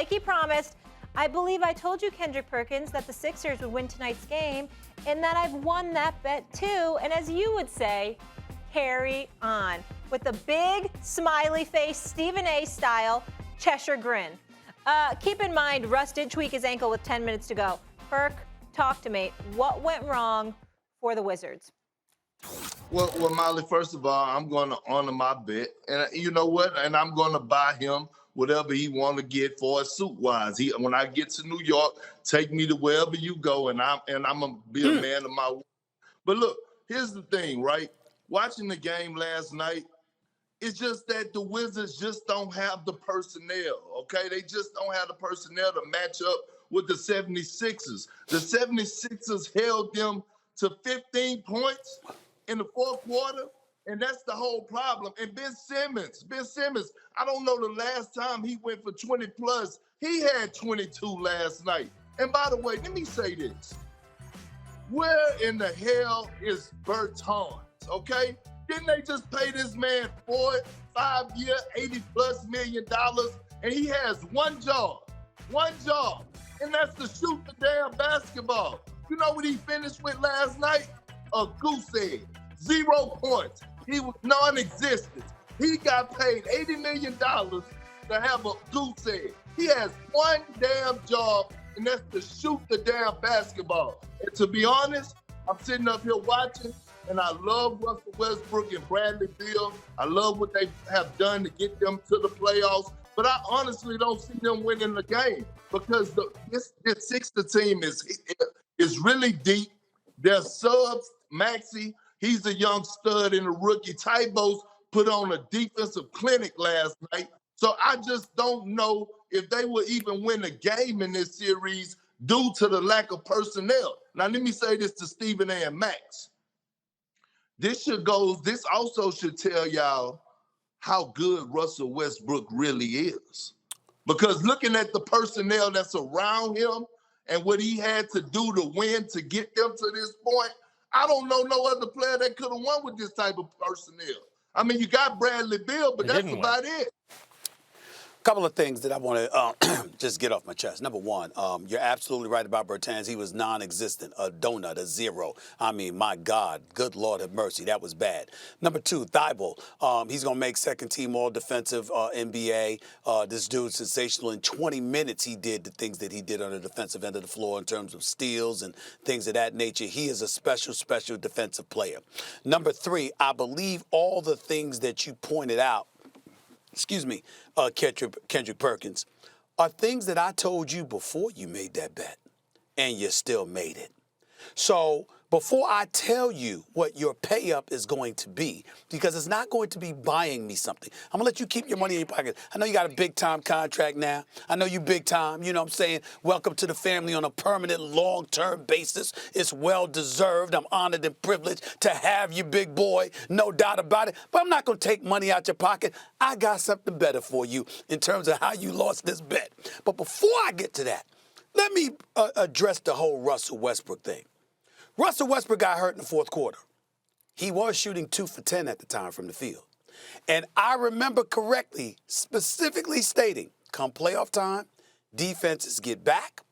like he promised, I believe I told you, Kendrick Perkins, that the Sixers would win tonight's game, and that I've won that bet too. And as you would say, carry on. With a big smiley face, Stephen A. style, Cheshire grin. Keep in mind, Russ did tweak his ankle with 10 minutes to go. Perk, talk to me. What went wrong for the Wizards? Well, Molly, first of all, I'm going to honor my bet. And you know what? And I'm going to buy him whatever he want to get for a suit-wise. When I get to New York, take me to wherever you go, and I'm going to be a man of my word. But look, here's the thing, right? Watching the game last night, it's just that the Wizards just don't have the personnel, okay? They just don't have the personnel to match up with the 76ers. The 76ers held them to 15 points in the fourth quarter, and that's the whole problem. And Ben Simmons, I don't know the last time he went for 20 plus. He had 22 last night. And by the way, let me say this. Where in the hell is Bertans, okay? Didn't they just pay this man 5-year, $80+ million, and he has one job, and that's to shoot the damn basketball. You know what he finished with last night? A goose egg, 0 points. He was non-existent. He got paid $80 million to have a goose egg. He has one damn job, and that's to shoot the damn basketball. And to be honest, I'm sitting up here watching, and I love Russell Westbrook and Bradley Beal. I love what they have done to get them to the playoffs, but I honestly don't see them winning the game because this Sixers team is really deep. Their subs, Maxey, he's a young stud and a rookie. Tybo's put on a defensive clinic last night. So I just don't know if they will even win a game in this series due to the lack of personnel. Now, let me say this to Stephen A. and Max. This also should tell y'all how good Russell Westbrook really is. Because looking at the personnel that's around him and what he had to do to win to get them to this point, I don't know no other player that could have won with this type of personnel. I mean, you got Bradley Beal, but that's about it. Couple of things that I want to just get off my chest. Number one, you're absolutely right about Bertans. He was non-existent, a donut, a zero. I mean, my God, good Lord have mercy, that was bad. Number two, Thibault. He's going to make second-team all-defensive NBA. This dude's sensational. In 20 minutes, he did the things that he did on the defensive end of the floor in terms of steals and things of that nature. He is a special, special defensive player. Number three, I believe all the things that you pointed out, Kendrick Perkins, are things that I told you before you made that bet, and you still made it. So before I tell you what your pay up is going to be, because it's not going to be buying me something, I'm going to let you keep your money in your pocket. I know you got a big-time contract now. I know you big time. You know what I'm saying? Welcome to the family on a permanent, long-term basis. It's well-deserved. I'm honored and privileged to have you, big boy. No doubt about it. But I'm not going to take money out your pocket. I got something better for you in terms of how you lost this bet. But before I get to that, let me address the whole Russell Westbrook thing. Russell Westbrook got hurt in the fourth quarter. He was shooting 2 for 10 at the time from the field. And I remember correctly, specifically stating, come playoff time, defenses get back,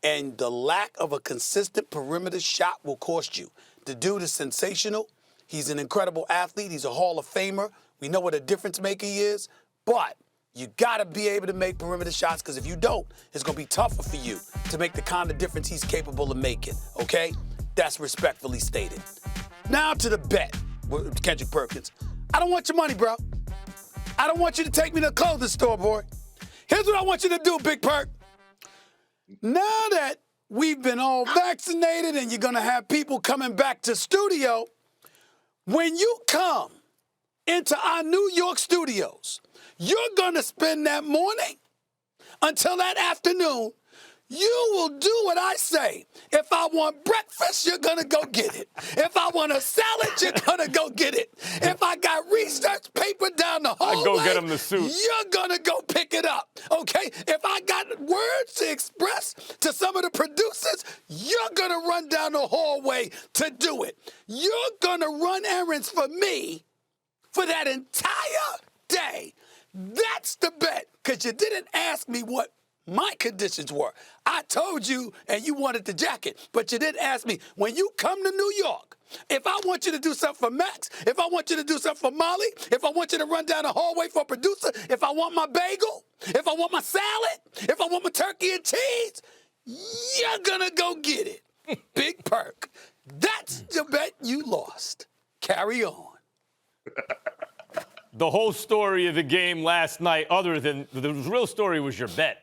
and the lack of a consistent perimeter shot will cost you. The dude is sensational. He's an incredible athlete. He's a Hall of Famer. We know what a difference maker he is. But you got to be able to make perimeter shots, because if you don't, it's going to be tougher for you to make the kind of difference he's capable of making, okay? That's respectfully stated. Now to the bet, Kendrick Perkins. I don't want your money, bro. I don't want you to take me to the clothing store, boy. Here's what I want you to do, Big Perk. Now that we've been all vaccinated and you're going to have people coming back to studio, when you come into our New York studios, you're going to spend that morning until that afternoon. You will do what I say. If I want breakfast, you're going to go get it. If I want a salad, you're going to go get it. If I got research paper down the hallway, go get him the suit. You're going to go pick it up, okay? If I got words to express to some of the producers, you're going to run down the hallway to do it. You're going to run errands for me for that entire day. That's the bet, because you didn't ask me what my conditions were. I told you, and you wanted the jacket, but you didn't ask me. When you come to New York, if I want you to do something for Max, if I want you to do something for Molly, if I want you to run down the hallway for a producer, if I want my bagel, if I want my salad, if I want my turkey and cheese, you're gonna go get it. Big Perk. That's the bet you lost. Carry on. The whole story of the game last night, other than the real story was your bet.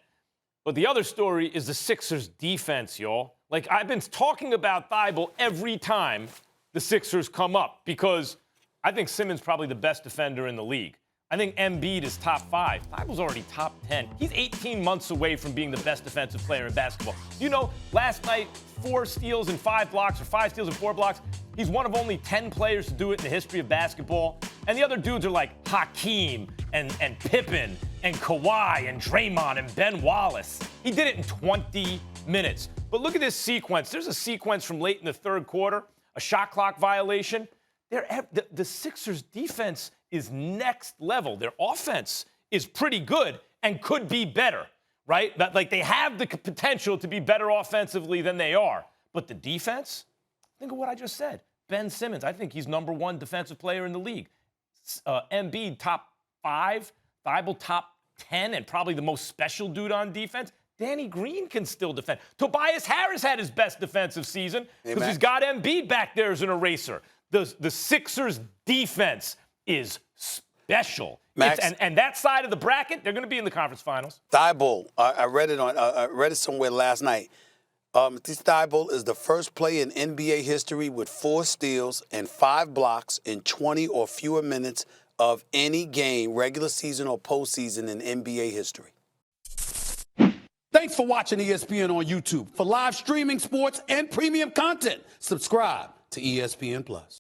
But the other story is the Sixers defense, y'all. Like, I've been talking about Thibault every time the Sixers come up because I think Simmons probably the best defender in the league. I think Embiid is top 5. Thibault's already top 10. He's 18 months away from being the best defensive player in basketball. You know, last night, 4 steals and 5 blocks, or 5 steals and 4 blocks. He's one of only 10 players to do it in the history of basketball. And the other dudes are like Hakeem and Pippen and Kawhi and Draymond and Ben Wallace. He did it in 20 minutes. But look at this sequence. There's a sequence from late in the third quarter, a shot clock violation. The Sixers' defense is next level. Their offense is pretty good and could be better, right? But like, they have the potential to be better offensively than they are. But the defense, think of what I just said. Ben Simmons, I think he's number 1 defensive player in the league. Embiid, top 5. Thibault, top 10, and probably the most special dude on defense. Danny Green can still defend. Tobias Harris had his best defensive season because he's got Embiid back there as an eraser. The Sixers' defense is special. Max, and that side of the bracket, they're going to be in the conference finals. Thibault, I read it somewhere last night. Thibault is the first player in NBA history with 4 steals and 5 blocks in 20 or fewer minutes of any game, regular season or postseason, in NBA history. Thanks for watching ESPN on YouTube. For live streaming sports and premium content, subscribe to ESPN+.